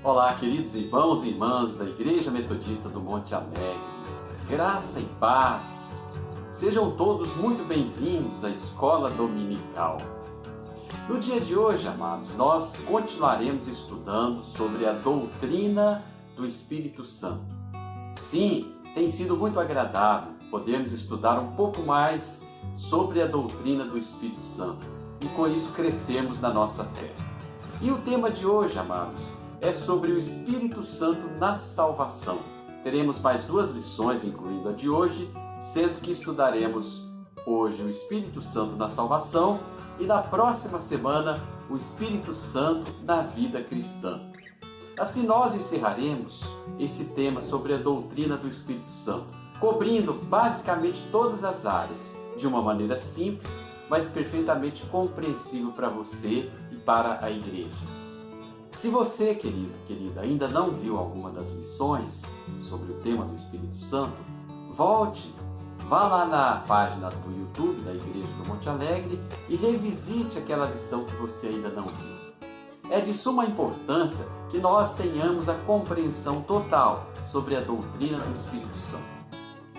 Olá, queridos irmãos e irmãs da Igreja Metodista do Monte Alegre. Graça e paz. Sejam todos muito bem-vindos à Escola Dominical. No dia de hoje, amados, nós continuaremos estudando sobre a doutrina do Espírito Santo. Sim, tem sido muito agradável podermos estudar um pouco mais sobre a doutrina do Espírito Santo e com isso crescermos na nossa fé. E o tema de hoje, amados, é sobre o Espírito Santo na salvação. Teremos mais 2 lições, incluindo a de hoje, sendo que estudaremos hoje o Espírito Santo na salvação e na próxima semana o Espírito Santo na vida cristã. Assim nós encerraremos esse tema sobre a doutrina do Espírito Santo, cobrindo basicamente todas as áreas, de uma maneira simples, mas perfeitamente compreensível para você e para a igreja. Se você, querido, querida, ainda não viu alguma das lições sobre o tema do Espírito Santo, volte, vá lá na página do YouTube da Igreja do Monte Alegre e revisite aquela lição que você ainda não viu. É de suma importância que nós tenhamos a compreensão total sobre a doutrina do Espírito Santo.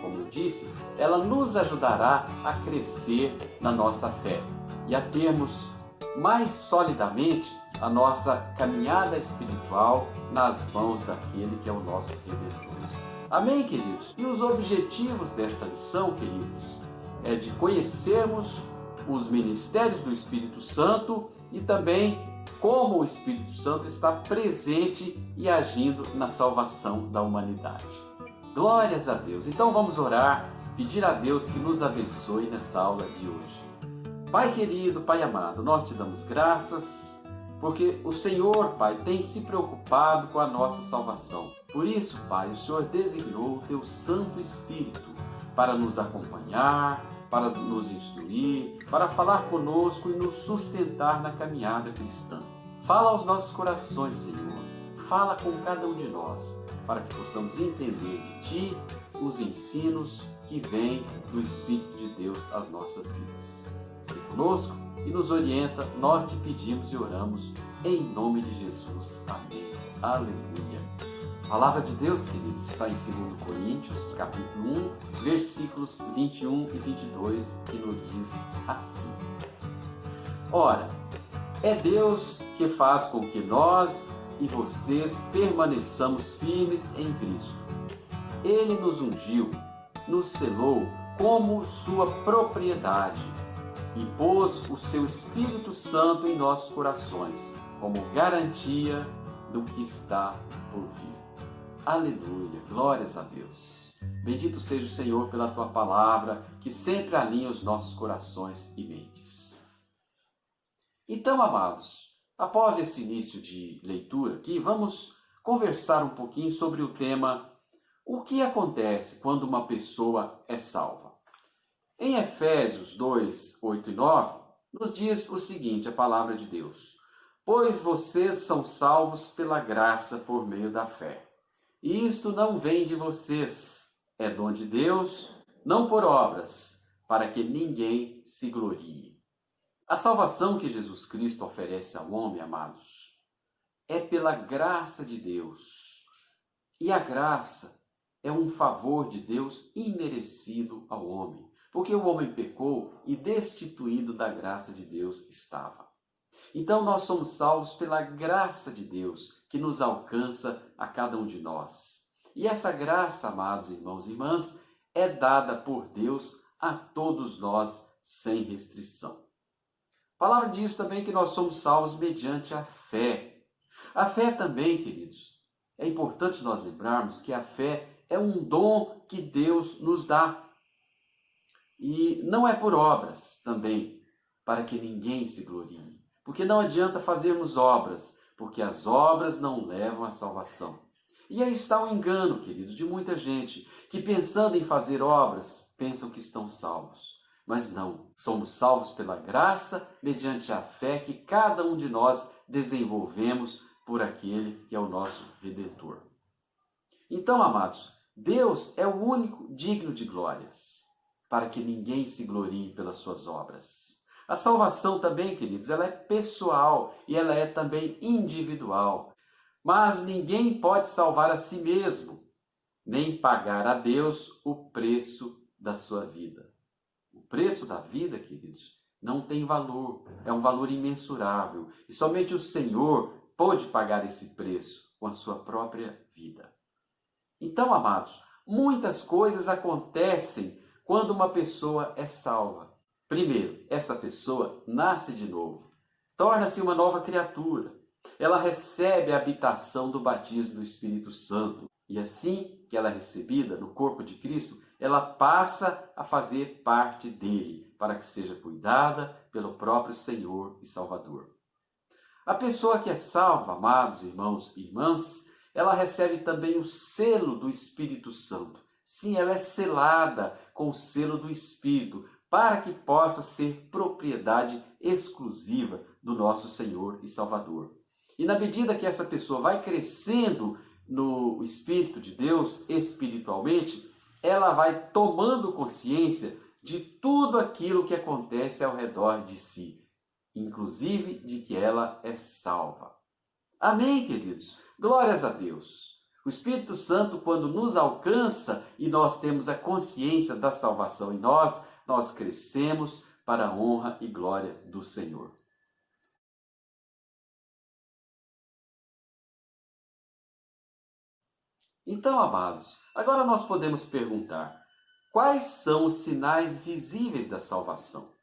Como eu disse, ela nos ajudará a crescer na nossa fé e a termos mais solidamente a nossa caminhada espiritual nas mãos daquele que é o nosso Redentor. Amém, queridos? E os objetivos dessa lição, queridos, é de conhecermos os ministérios do Espírito Santo e também como o Espírito Santo está presente e agindo na salvação da humanidade. Glórias a Deus! Então vamos orar, pedir a Deus que nos abençoe nessa aula de hoje. Pai querido, Pai amado, nós te damos graças porque o Senhor, Pai, tem se preocupado com a nossa salvação. Por isso, Pai, o Senhor designou o Teu Santo Espírito para nos acompanhar, para nos instruir, para falar conosco e nos sustentar na caminhada cristã. Fala aos nossos corações, Senhor. Fala com cada um de nós, para que possamos entender de Ti os ensinos que vêm do Espírito de Deus às nossas vidas. Se conosco e nos orienta, nós te pedimos e oramos em nome de Jesus. Amém. Aleluia. A palavra de Deus, queridos, está em 2 Coríntios, capítulo 1, versículos 21 e 22, que nos diz assim: Ora, é Deus que faz com que nós e vocês permaneçamos firmes em Cristo. Ele nos ungiu, nos selou como sua propriedade e pôs o seu Espírito Santo em nossos corações, como garantia do que está por vir. Aleluia, glórias a Deus. Bendito seja o Senhor pela Tua palavra, que sempre alinha os nossos corações e mentes. Então, amados, após esse início de leitura aqui, vamos conversar um pouquinho sobre o tema: o que acontece quando uma pessoa é salva? Em Efésios 2, 8 e 9, nos diz o seguinte, a palavra de Deus: Pois vocês são salvos pela graça por meio da fé. E isto não vem de vocês, é dom de Deus, não por obras, para que ninguém se glorie. A salvação que Jesus Cristo oferece ao homem, amados, é pela graça de Deus. E a graça é um favor de Deus imerecido ao homem, porque o homem pecou e destituído da graça de Deus estava. Então nós somos salvos pela graça de Deus, que nos alcança a cada um de nós. E essa graça, amados irmãos e irmãs, é dada por Deus a todos nós sem restrição. A palavra diz também que nós somos salvos mediante a fé. A fé também, queridos, é importante nós lembrarmos que a fé é um dom que Deus nos dá. E não é por obras também, para que ninguém se glorie. Porque não adianta fazermos obras, porque as obras não levam à salvação. E aí está o engano, queridos, de muita gente, que pensando em fazer obras, pensam que estão salvos. Mas não, somos salvos pela graça, mediante a fé que cada um de nós desenvolvemos por aquele que é o nosso Redentor. Então, amados, Deus é o único digno de glórias, para que ninguém se glorie pelas suas obras. A salvação também, queridos, ela é pessoal e ela é também individual. Mas ninguém pode salvar a si mesmo, nem pagar a Deus o preço da sua vida. O preço da vida, queridos, não tem valor, é um valor imensurável. E somente o Senhor pôde pagar esse preço com a sua própria vida. Então, amados, muitas coisas acontecem quando uma pessoa é salva. Primeiro, essa pessoa nasce de novo, torna-se uma nova criatura. Ela recebe a habitação do batismo do Espírito Santo. E assim que ela é recebida no corpo de Cristo, ela passa a fazer parte dele, para que seja cuidada pelo próprio Senhor e Salvador. A pessoa que é salva, amados irmãos e irmãs, ela recebe também o selo do Espírito Santo. Sim, ela é selada com o selo do Espírito, para que possa ser propriedade exclusiva do nosso Senhor e Salvador. E na medida que essa pessoa vai crescendo no Espírito de Deus, espiritualmente, ela vai tomando consciência de tudo aquilo que acontece ao redor de si, inclusive de que ela é salva. Amém, queridos? Glórias a Deus! O Espírito Santo, quando nos alcança e nós temos a consciência da salvação em nós crescemos para a honra e glória do Senhor. Então, amados, agora nós podemos perguntar: quais são os sinais visíveis da salvação?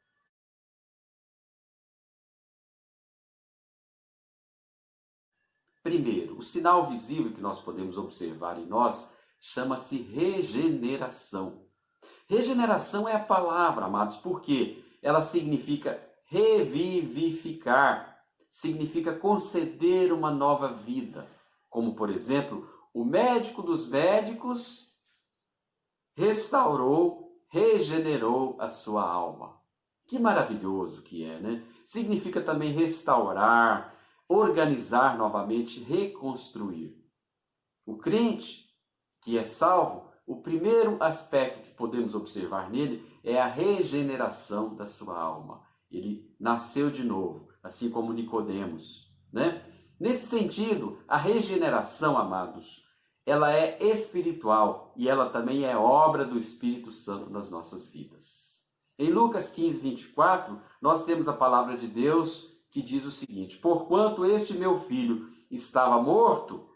Primeiro, o sinal visível que nós podemos observar em nós chama-se regeneração. Regeneração é a palavra, amados, porque ela significa revivificar, significa conceder uma nova vida. Como, por exemplo, o médico dos médicos restaurou, regenerou a sua alma. Que maravilhoso que é, né? Significa também restaurar, organizar novamente, reconstruir. O crente que é salvo, o primeiro aspecto que podemos observar nele é a regeneração da sua alma. Ele nasceu de novo, assim como Nicodemos, né? Nesse sentido, a regeneração, amados, ela é espiritual e ela também é obra do Espírito Santo nas nossas vidas. Em Lucas 15, 24, nós temos a palavra de Deus que diz o seguinte: porquanto este meu filho estava morto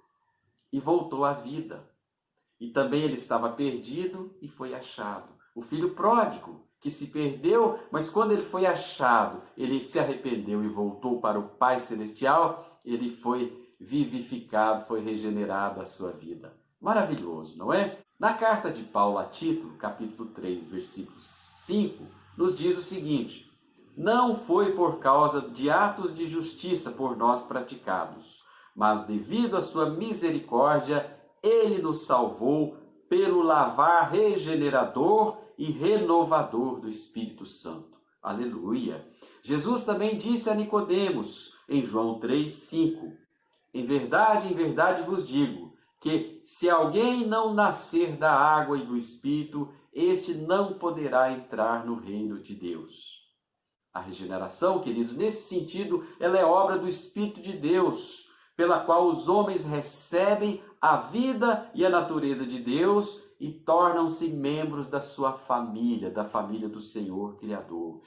e voltou à vida, e também ele estava perdido e foi achado. O filho pródigo, que se perdeu, mas quando ele foi achado, ele se arrependeu e voltou para o Pai Celestial, ele foi vivificado, foi regenerado a sua vida. Maravilhoso, não é? Na carta de Paulo a Tito, capítulo 3, versículo 5, nos diz o seguinte: não foi por causa de atos de justiça por nós praticados, mas devido à sua misericórdia, ele nos salvou pelo lavar regenerador e renovador do Espírito Santo. Aleluia! Jesus também disse a Nicodemos, em João 3,5: em verdade vos digo, que se alguém não nascer da água e do Espírito, este não poderá entrar no reino de Deus. A regeneração, queridos, nesse sentido, ela é obra do Espírito de Deus, pela qual os homens recebem a vida e a natureza de Deus e tornam-se membros da sua família, da família do Senhor Criador.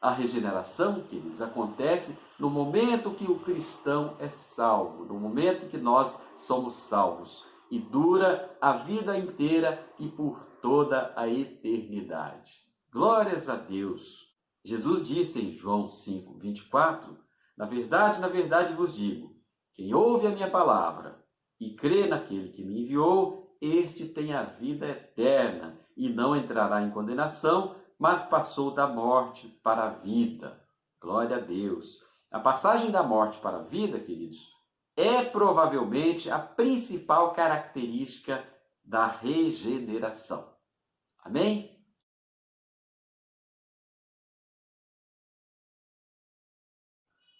A regeneração, queridos, acontece no momento que o cristão é salvo, no momento que nós somos salvos, e dura a vida inteira e por toda a eternidade. Glórias a Deus! Jesus disse em João 5, 24, na verdade vos digo, quem ouve a minha palavra e crê naquele que me enviou, este tem a vida eterna e não entrará em condenação, mas passou da morte para a vida. Glória a Deus! A passagem da morte para a vida, queridos, é provavelmente a principal característica da regeneração. Amém?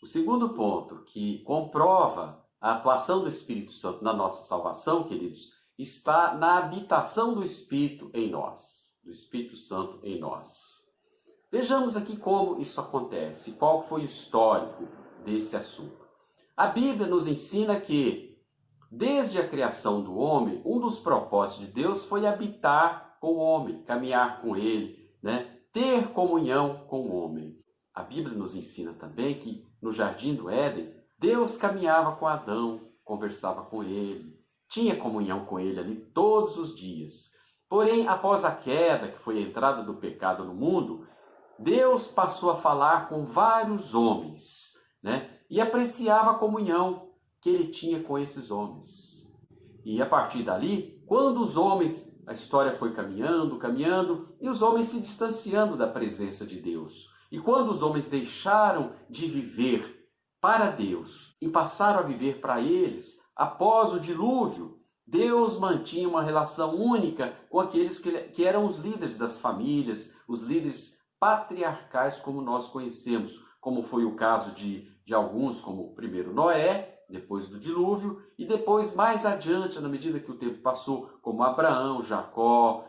O segundo ponto que comprova a atuação do Espírito Santo na nossa salvação, queridos, está na habitação do Espírito em nós, do Espírito Santo em nós. Vejamos aqui como isso acontece, qual foi o histórico desse assunto. A Bíblia nos ensina que Desde a criação do homem, um dos propósitos de Deus foi habitar com o homem, caminhar com ele, né? Ter comunhão com o homem. A Bíblia nos ensina também que no Jardim do Éden, Deus caminhava com Adão, conversava com ele, tinha comunhão com ele ali todos os dias. Porém, após a queda, que foi a entrada do pecado no mundo, Deus passou a falar com vários homens, né? E apreciava a comunhão que ele tinha com esses homens. E a partir dali, quando os homens, a história foi caminhando, caminhando, e os homens se distanciando da presença de Deus. E quando os homens deixaram de viver para Deus e passaram a viver para eles, após o dilúvio, Deus mantinha uma relação única com aqueles que eram os líderes das famílias, os líderes patriarcais como nós conhecemos, como foi o caso de alguns, como primeiro Noé, depois do dilúvio, e depois, mais adiante, na medida que o tempo passou, como Abraão, Jacó,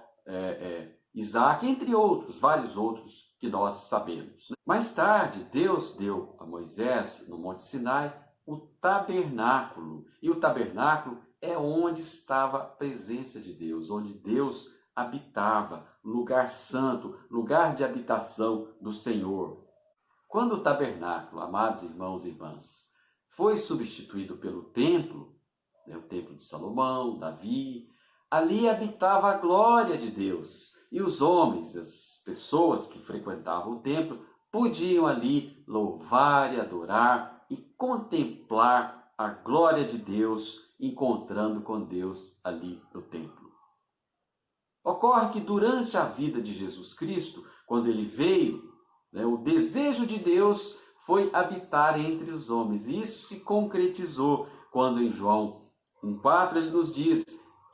Isaac, entre outros, vários outros que nós sabemos. Mais tarde, Deus deu a Moisés, no Monte Sinai, o tabernáculo. E o tabernáculo é onde estava a presença de Deus, onde Deus habitava, lugar santo, lugar de habitação do Senhor. Quando o tabernáculo, amados irmãos e irmãs, foi substituído pelo templo, né, o templo de Salomão, Davi, ali habitava a glória de Deus. E os homens, as pessoas que frequentavam o templo, podiam ali louvar e adorar e contemplar a glória de Deus, encontrando com Deus ali no templo. Ocorre que durante a vida de Jesus Cristo, quando ele veio, né, o desejo de Deus foi habitar entre os homens. E isso se concretizou quando em João 1,4 ele nos diz: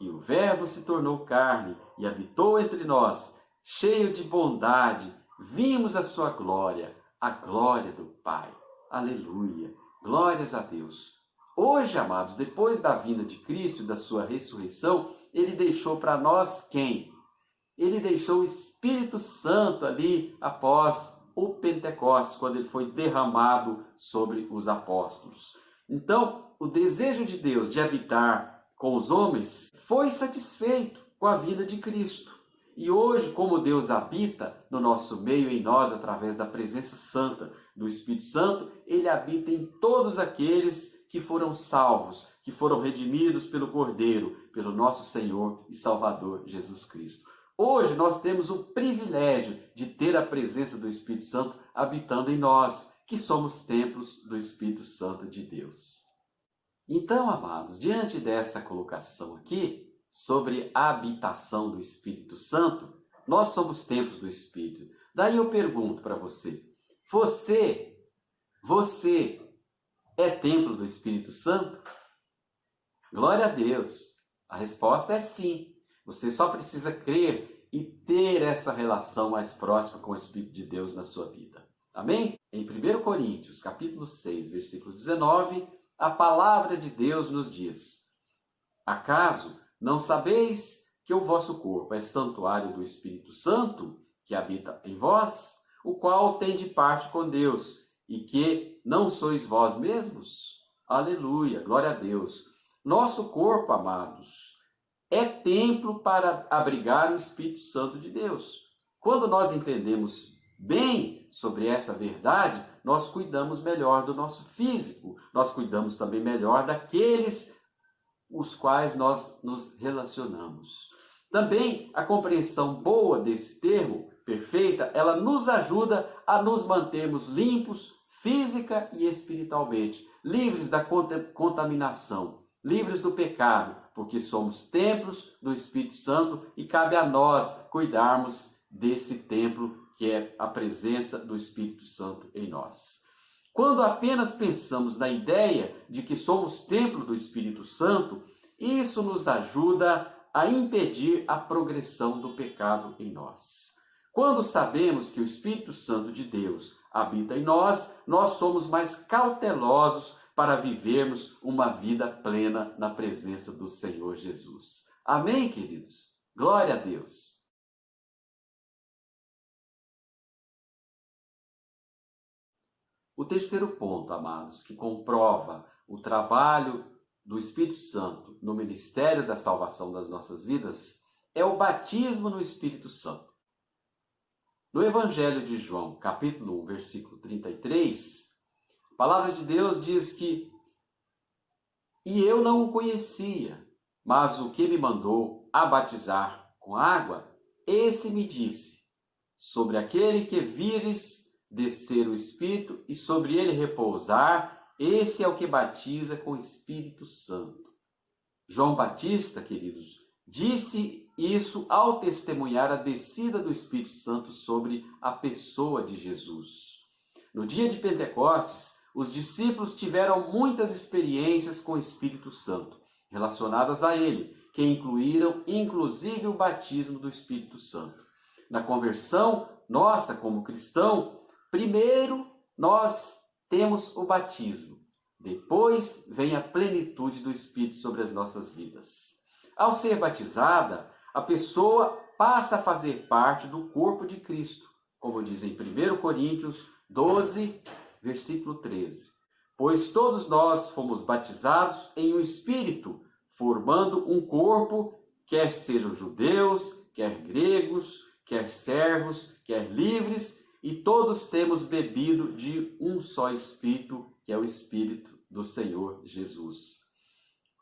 e o Verbo se tornou carne e habitou entre nós, cheio de bondade, vimos a sua glória, a glória do Pai. Aleluia! Glórias a Deus! Hoje, amados, depois da vinda de Cristo e da sua ressurreição, ele deixou para nós quem? Ele deixou o Espírito Santo ali após o Pentecostes, quando ele foi derramado sobre os apóstolos. Então, o desejo de Deus de habitar com os homens foi satisfeito com a vida de Cristo. E hoje, como Deus habita no nosso meio, em nós, através da presença santa do Espírito Santo, ele habita em todos aqueles que foram salvos, que foram redimidos pelo Cordeiro, pelo nosso Senhor e Salvador Jesus Cristo. Hoje nós temos o privilégio de ter a presença do Espírito Santo habitando em nós, que somos templos do Espírito Santo de Deus. Então, amados, diante dessa colocação aqui, sobre a habitação do Espírito Santo, nós somos templos do Espírito. Daí eu pergunto para você, você é templo do Espírito Santo? Glória a Deus! A resposta é sim. Você só precisa crer e ter essa relação mais próxima com o Espírito de Deus na sua vida. Amém? Em 1 Coríntios, capítulo 6, versículo 19, a palavra de Deus nos diz: acaso não sabeis que o vosso corpo é santuário do Espírito Santo, que habita em vós, o qual tem de parte com Deus, e que não sois vós mesmos? Aleluia, glória a Deus. Nosso corpo, amados, é templo para abrigar o Espírito Santo de Deus. Quando nós entendemos bem sobre essa verdade, nós cuidamos melhor do nosso físico, nós cuidamos também melhor daqueles os quais nós nos relacionamos. Também a compreensão boa desse termo, perfeita, ela nos ajuda a nos mantermos limpos física e espiritualmente, livres da contaminação, livres do pecado, porque somos templos do Espírito Santo e cabe a nós cuidarmos desse templo que é a presença do Espírito Santo em nós. Quando apenas pensamos na ideia de que somos templo do Espírito Santo, isso nos ajuda a impedir a progressão do pecado em nós. Quando sabemos que o Espírito Santo de Deus habita em nós, nós somos mais cautelosos para vivermos uma vida plena na presença do Senhor Jesus. Amém, queridos? Glória a Deus! O terceiro ponto, amados, que comprova o trabalho do Espírito Santo no ministério da salvação das nossas vidas é o batismo no Espírito Santo. No Evangelho de João, capítulo 1, versículo 33, a palavra de Deus diz que "E eu não o conhecia, mas o que me mandou a batizar com água, esse me disse, sobre aquele que vires descer o Espírito e sobre ele repousar, esse é o que batiza com o Espírito Santo." João Batista, queridos, disse isso ao testemunhar a descida do Espírito Santo sobre a pessoa de Jesus. No dia de Pentecostes, os discípulos tiveram muitas experiências com o Espírito Santo, relacionadas a ele, que incluíram inclusive o batismo do Espírito Santo. Na conversão nossa como cristão, primeiro nós temos o batismo, depois vem a plenitude do Espírito sobre as nossas vidas. Ao ser batizada, a pessoa passa a fazer parte do corpo de Cristo, como diz em 1 Coríntios 12, versículo 13. Pois todos nós fomos batizados em um Espírito, formando um corpo, quer sejam judeus, quer gregos, quer servos, quer livres, e todos temos bebido de um só Espírito, que é o Espírito do Senhor Jesus.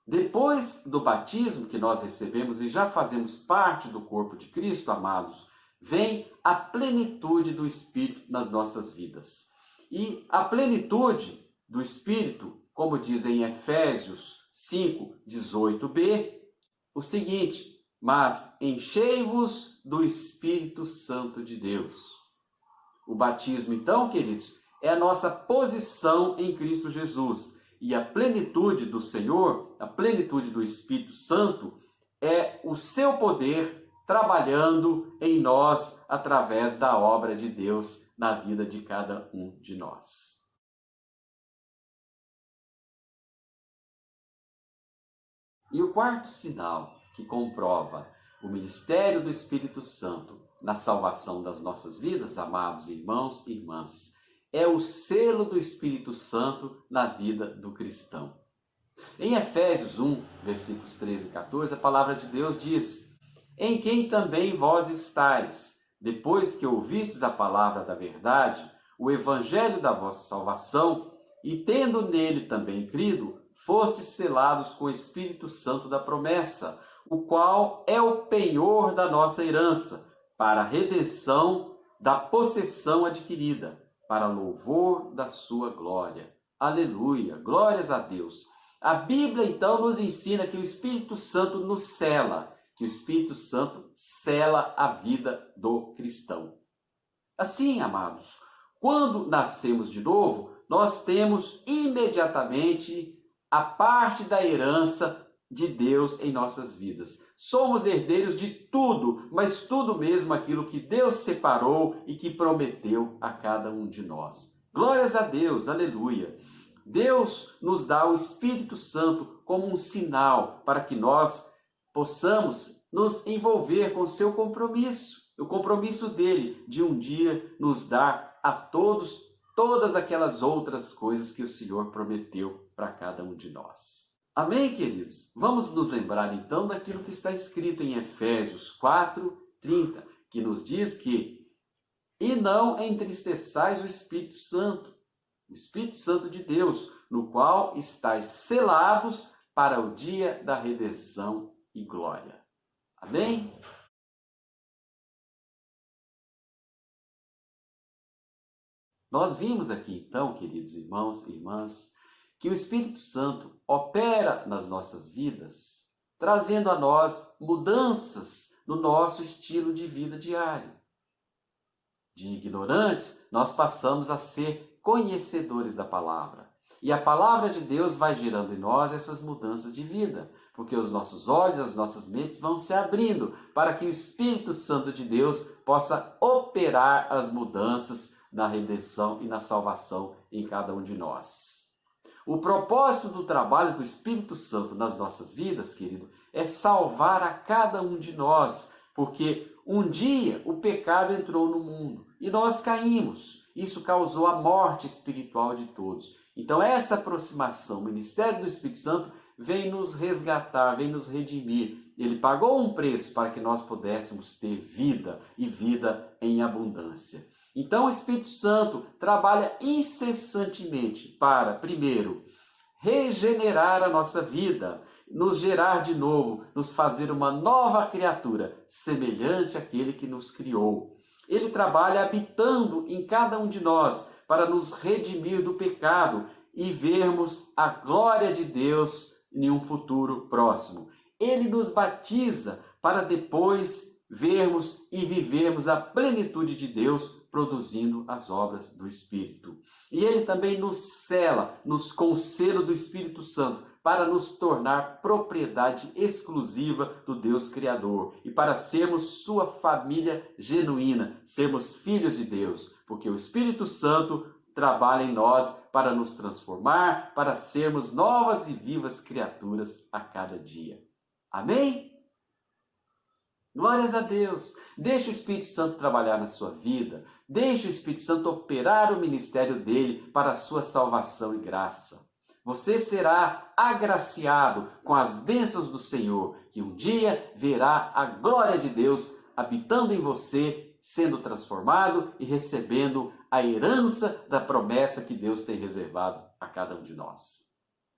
Depois do batismo que nós recebemos e já fazemos parte do corpo de Cristo, amados, vem a plenitude do Espírito nas nossas vidas. E a plenitude do Espírito, como diz em Efésios 5, 18b, o seguinte: "Mas enchei-vos do Espírito Santo de Deus." O batismo, então, queridos, é a nossa posição em Cristo Jesus. E a plenitude do Senhor, a plenitude do Espírito Santo, é o seu poder trabalhando em nós através da obra de Deus na vida de cada um de nós. E o quarto sinal que comprova o ministério do Espírito Santo na salvação das nossas vidas, amados irmãos e irmãs, é o selo do Espírito Santo na vida do cristão. Em Efésios 1, versículos 13 e 14, a palavra de Deus diz: "Em quem também vós estáis, depois que ouvistes a palavra da verdade, o evangelho da vossa salvação, e tendo nele também crido, fostes selados com o Espírito Santo da promessa, o qual é o penhor da nossa herança, para a redenção da possessão adquirida, para louvor da sua glória." Aleluia! Glórias a Deus! A Bíblia, então, nos ensina que o Espírito Santo nos sela, que o Espírito Santo sela a vida do cristão. Assim, amados, quando nascemos de novo, nós temos imediatamente a parte da herança de Deus em nossas vidas. Somos herdeiros de tudo, mas tudo mesmo aquilo que Deus separou e que prometeu a cada um de nós. Glórias a Deus, aleluia! Deus nos dá o Espírito Santo como um sinal para que nós possamos nos envolver com o seu compromisso, o compromisso dele de um dia nos dar a todos todas aquelas outras coisas que o Senhor prometeu para cada um de nós. Amém, queridos? Vamos nos lembrar então daquilo que está escrito em Efésios 4:30, que nos diz que "E não entristeçais o Espírito Santo de Deus, no qual estáis selados para o dia da redenção e glória." Amém? Nós vimos aqui então, queridos irmãos e irmãs, que o Espírito Santo opera nas nossas vidas, trazendo a nós mudanças no nosso estilo de vida diário. De ignorantes, nós passamos a ser conhecedores da palavra. E a palavra de Deus vai gerando em nós essas mudanças de vida, porque os nossos olhos, as nossas mentes vão se abrindo para que o Espírito Santo de Deus possa operar as mudanças na redenção e na salvação em cada um de nós. O propósito do trabalho do Espírito Santo nas nossas vidas, querido, é salvar a cada um de nós, porque um dia o pecado entrou no mundo e nós caímos. Isso causou a morte espiritual de todos. Então essa aproximação, o ministério do Espírito Santo, vem nos resgatar, vem nos redimir. Ele pagou um preço para que nós pudéssemos ter vida e vida em abundância. Então o Espírito Santo trabalha incessantemente para, primeiro, regenerar a nossa vida, nos gerar de novo, nos fazer uma nova criatura, semelhante àquele que nos criou. Ele trabalha habitando em cada um de nós para nos redimir do pecado e vermos a glória de Deus em um futuro próximo. Ele nos batiza para depois vermos e vivermos a plenitude de Deus produzindo as obras do Espírito. E Ele também nos sela com o selo do Espírito Santo para nos tornar propriedade exclusiva do Deus Criador e para sermos sua família genuína, sermos filhos de Deus, porque o Espírito Santo trabalha em nós para nos transformar, para sermos novas e vivas criaturas a cada dia. Amém? Glórias a Deus! Deixe o Espírito Santo trabalhar na sua vida, deixe o Espírito Santo operar o ministério dele para a sua salvação e graça. Você será agraciado com as bênçãos do Senhor, que um dia verá a glória de Deus habitando em você, sendo transformado e recebendo a herança da promessa que Deus tem reservado a cada um de nós.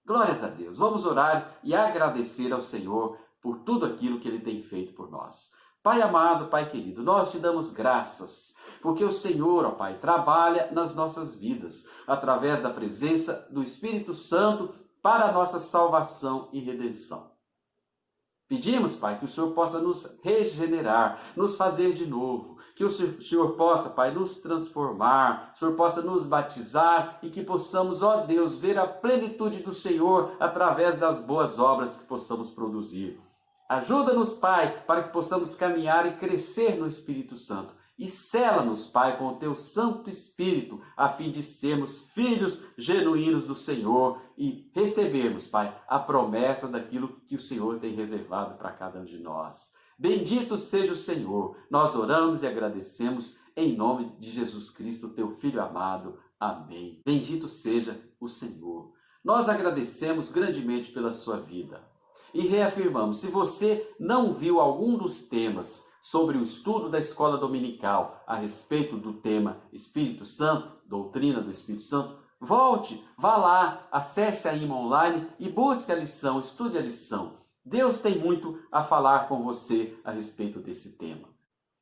Glórias a Deus! Vamos orar e agradecer ao Senhor por tudo aquilo que Ele tem feito por nós. Pai amado, Pai querido, nós te damos graças, porque o Senhor, ó Pai, trabalha nas nossas vidas, através da presença do Espírito Santo para a nossa salvação e redenção. Pedimos, Pai, que o Senhor possa nos regenerar, nos fazer de novo, que o Senhor possa, Pai, nos transformar, o Senhor possa nos batizar e que possamos, ó Deus, ver a plenitude do Senhor através das boas obras que possamos produzir. Ajuda-nos, Pai, para que possamos caminhar e crescer no Espírito Santo. E sela-nos, Pai, com o Teu Santo Espírito, a fim de sermos filhos genuínos do Senhor e recebermos, Pai, a promessa daquilo que o Senhor tem reservado para cada um de nós. Bendito seja o Senhor. Nós oramos e agradecemos em nome de Jesus Cristo, Teu Filho amado. Amém. Bendito seja o Senhor. Nós agradecemos grandemente pela sua vida. E reafirmamos, se você não viu algum dos temas sobre o estudo da escola dominical a respeito do tema Espírito Santo, doutrina do Espírito Santo, volte, vá lá, acesse a IMA Online e busque a lição, estude a lição. Deus tem muito a falar com você a respeito desse tema.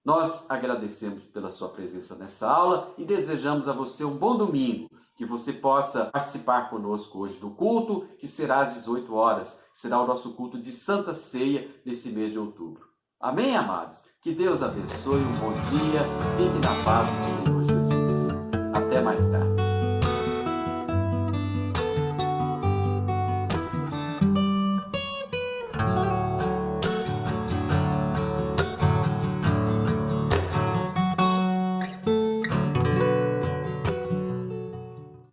Nós agradecemos pela sua presença nessa aula e desejamos a você um bom domingo, que você possa participar conosco hoje do culto, que será às 18 horas. Será o nosso culto de Santa Ceia nesse mês de outubro. Amém, amados? Que Deus abençoe, um bom dia, fique na paz do Senhor Jesus. Até mais tarde.